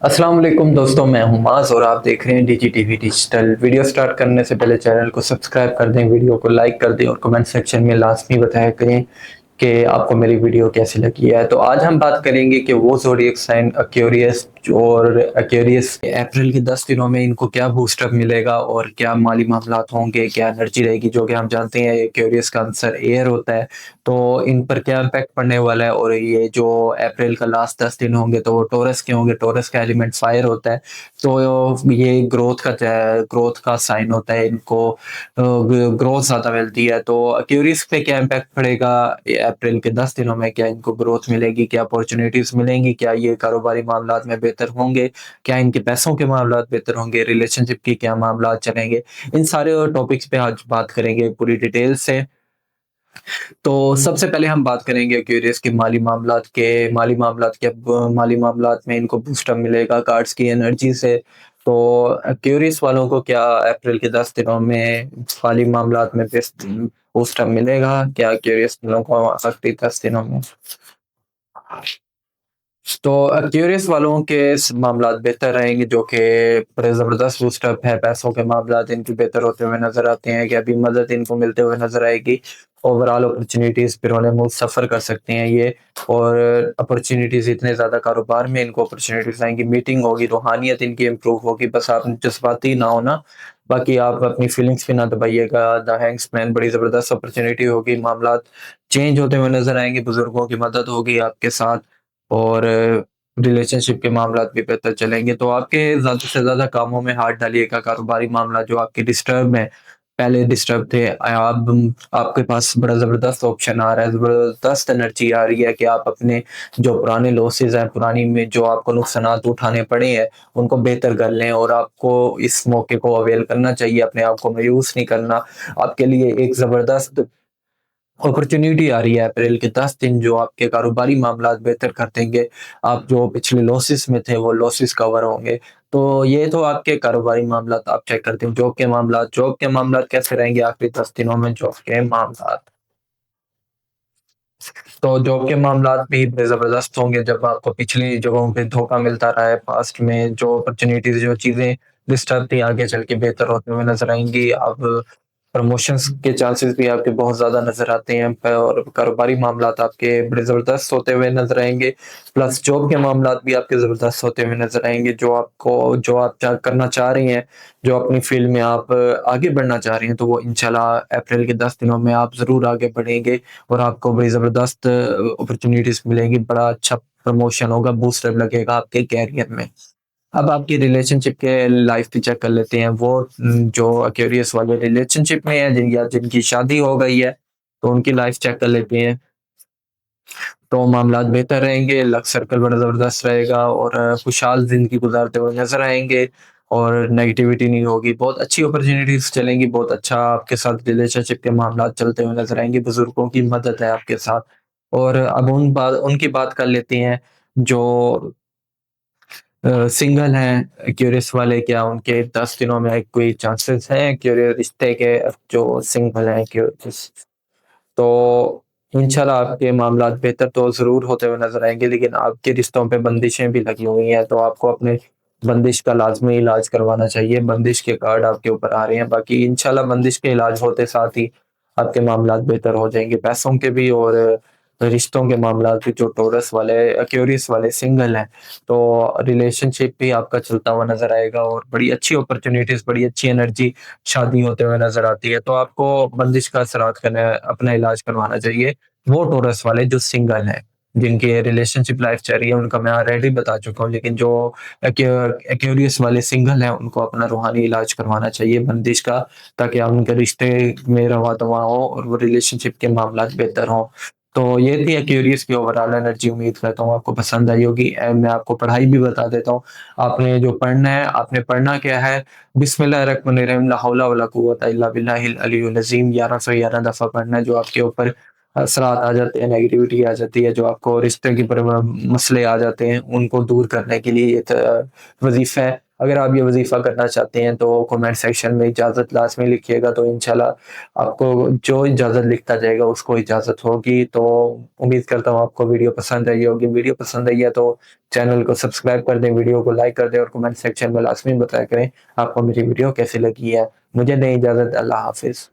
السلام علیکم دوستوں، میں ہوں معاذ اور آپ دیکھ رہے ہیں D G T V digital. Video start کرنے سے پہلے چینل کو سبسکرائب کر دیں، ویڈیو کو لائک کر دیں اور کمنٹ سیکشن میں لازمی بتایا کریں کہ آپ کو میری ویڈیو کیسی لگی ہے۔ تو آج ہم بات کریں گے کہ وہ زوڈیک سائن ایکویریس اور ایکویریس اپریل کے 10 دنوں میں ان کو کیا بوسٹ اپ ملے گا اور کیا مالی معاملات ہوں گے، کیا انرجی رہے گی، جو کہ ہم جانتے ہیں ایکویریس کا آنسر ایئر ہوتا ہے۔ تو ان پر کیا امپیکٹ پڑنے والا ہے، اور یہ جو اپریل کا لاسٹ 10 دن ہوں گے تو وہ ٹورس کے ہوں گے۔ ٹورس کا ایلیمنٹ فائر ہوتا ہے، تو یہ گروتھ کا سائن ہوتا ہے، ان کو گروتھ زیادہ ملتی ہے۔ تو ایکویریس پہ کیا امپیکٹ پڑے گا اپریل کے 10 دنوں میں، کیا ان کو گروتھ ملے گی، کیا اپورچونیٹیز ملیں گی، کیا یہ کاروباری معاملات میں بہتر ہوں گے، کیا ان کے پیسوں کے معاملات بہتر ہوں گے، ریلیشن شپ کی کیا معاملات چلیں گے، ان سارے ٹاپکس پہ آج بات کریں گے پوری ڈیٹیل سے۔ تو سب سے پہلے ہم بات کریں گے کیوریس کے مالی معاملات میں ان کو بوسٹ اپ ملے گا کارڈز کی انرجی سے۔ تو کیوریس والوں کو کیا اپریل کے 10 دنوں میں مالی معاملات میں بوسٹ اپ ملے گا، کیا کیوریس والوں کو اگلے 10 دنوں میں؟ تو کیوریس والوں کے معاملات بہتر رہیں گے، جو کہ بڑے زبردست بوسٹ اپ ہے۔ پیسوں کے معاملات ان کی بہتر ہوتے ہوئے نظر آتے ہیں، کہ ابھی مدد ان کو ملتے ہوئے نظر آئے گی۔ اوورال اپرچونیٹیز پھر ملک سفر کر سکتے ہیں یہ، اور اپرچونیٹیز اتنے زیادہ کاروبار میں ان کو اپرچونیٹیز آئیں گی، میٹنگ ہوگی، روحانیت ان کی امپروو ہوگی۔ بس آپ جذباتی نہ ہونا، باقی آپ اپنی فیلنگز بھی نہ دبائیے گا۔ دا ہینگس مین بڑی زبردست اپرچونیٹی ہوگی، معاملات چینج ہوتے ہوئے نظر آئیں گے، بزرگوں کی مدد ہوگی آپ کے ساتھ، اور ریلیشن شپ کے معاملات بھی بہتر چلیں گے۔ تو آپ کے زیادہ سے زیادہ کاموں میں ہاتھ ڈالیے گا۔ کاروباری معاملات جو آپ کے ڈسٹرب ہیں، پہلے ڈسٹرب تھے، آپ کے پاس بڑا زبردست آپشن آ رہا ہے، زبردست انرجی آ رہی ہے کہ آپ اپنے جو پرانے لوسز ہیں، پرانی میں جو آپ کو نقصانات اٹھانے پڑے ہیں، ان کو بہتر کر لیں، اور آپ کو اس موقع کو اویل کرنا چاہیے، اپنے آپ کو مایوس نہیں کرنا۔ آپ کے لیے ایک زبردست اپرچونیٹی آ رہی ہے اپریل کے 10 دن، جو آپ کے کاروباری معاملات بہتر کر دیں گے۔ آپ جو پچھلے لوسز میں تھے وہ لوسز کور ہوں گے۔ تو یہ تو آپ کے کاروباری معاملات آپ چیک کرتے ہیں۔ جاب کے معاملات کیسے رہیں گے آخری 10 دنوں میں؟ تو جاب کے معاملات بھی بڑے زبردست ہوں گے، جب آپ کو پچھلی جگہوں پہ دھوکہ ملتا رہا ہے پاسٹ میں، جو اپرچونیٹیز، جو چیزیں ڈسٹرب تھی، آگے چل کے بہتر ہوتے ہوئے نظر آئیں گی۔ اب پروموشنز کے چانسز بھی آپ کے بہت زیادہ نظر آتے ہیں، اور کاروباری معاملات آپ کے بڑے زبردست ہوتے ہوئے نظر آئیں گے۔ پلس جاب کے معاملات بھی آپ کے زبردست ہوتے ہوئے نظر آئیں گے، جو آپ کرنا چاہ رہی ہیں، جو اپنی فیلڈ میں آپ آگے بڑھنا چاہ رہی ہیں، تو وہ انشاءاللہ اپریل کے 10 دنوں میں آپ ضرور آگے بڑھیں گے، اور آپ کو بڑی زبردست اپرچونیٹیز ملیں گی، بڑا اچھا پروموشن ہوگا، بوسٹ اپ لگے گا آپ کے کیریئر میں۔ اب آپ کی ریلیشن شپ کے لائف بھی چیک کر لیتے ہیں۔ وہ جو ایکویریس والے ریلیشن شپ میں ہیں، جن کی شادی ہو گئی ہے، تو ان کی لائف چیک کر لیتے ہیں۔ تو معاملات بہتر رہیں گے، لک سرکل بڑا زبردست رہے گا، اور خوشحال زندگی گزارتے ہوئے نظر آئیں گے، اور نیگیٹیوٹی نہیں ہوگی۔ بہت اچھی اپرچونیٹیز چلیں گی، بہت اچھا آپ کے ساتھ ریلیشن شپ کے معاملات چلتے ہوئے نظر آئیں گے، بزرگوں کی مدد ہے آپ کے ساتھ۔ اور اب ان کی بات کر لیتے ہیں جو سنگل ہیں ایکویریس والے، کیا ان کے 10 دنوں میں کوئی چانسز ہیں ایکویریس رشتے کے؟ جو سنگل ہیں ایکویریس، تو انشاءاللہ آپ کے معاملات بہتر تو ضرور ہوتے ہوئے نظر آئیں گے، لیکن آپ کے رشتوں پہ بندشیں بھی لگی ہوئی ہیں، تو آپ کو اپنے بندش کا لازمی علاج کروانا چاہیے۔ بندش کے کارڈ آپ کے اوپر آ رہے ہیں، باقی انشاءاللہ بندش کے علاج ہوتے ساتھ ہی آپ کے معاملات بہتر ہو جائیں گے، پیسوں کے بھی اور رشتوں کے معاملات بھی۔ جو ٹورس والے ایکویریس والے سنگل ہیں، تو ریلیشن شپ بھی آپ کا چلتا ہوا نظر آئے گا، اور بڑی اچھی اپرچونیٹیز، بڑی اچھی انرجی شادی ہوتے ہوئے نظر آتی ہے۔ تو آپ کو بندش کا اثرات کرنا، اپنا علاج کروانا چاہیے۔ وہ ٹورس والے جو سنگل ہیں، جن کی ریلیشن شپ لائف چل رہی ہے، ان کا میں آلریڈی بتا چکا ہوں، لیکن جو ایکویریس والے سنگل ہیں، ان کو اپنا روحانی علاج کروانا چاہیے بندش کا، تاکہ ان کے رشتے میں رواں دواں ہو، اور وہ ریلیشن شپ کے معاملات بہتر ہوں۔ تو یہ تھی ایکویریس کی اوورال انرجی، امید کرتا ہوں آپ کو پسند آئی ہوگی۔ میں آپ کو پڑھائی بھی بتا دیتا ہوں۔ آپ نے جو پڑھنا ہے، آپ نے پڑھنا کیا ہے؟ بسم اللہ الرحمن الرحیم، لا حول ولا قوۃ الا باللہ العلی العظیم، 1111 دفعہ پڑھنا ہے۔ جو آپ کے اوپر اثرات آ جاتے ہیں، نیگیٹیوٹی آ جاتی ہے، جو آپ کو رشتے کے مسئلے آ جاتے ہیں، ان کو دور کرنے کے لیے یہ وظیفہ ہے۔ اگر آپ یہ وظیفہ کرنا چاہتے ہیں تو کمنٹ سیکشن میں اجازت لازمی لکھیے گا، تو انشاءاللہ آپ کو جو اجازت لکھتا جائے گا اس کو اجازت ہوگی۔ تو امید کرتا ہوں آپ کو ویڈیو پسند آئی ہوگی۔ ویڈیو پسند آئی ہے تو چینل کو سبسکرائب کر دیں، ویڈیو کو لائک کر دیں، اور کمنٹ سیکشن میں لازمی بتایا کریں آپ کو میری ویڈیو کیسی لگی ہے۔ مجھے دیں اجازت، اللہ حافظ۔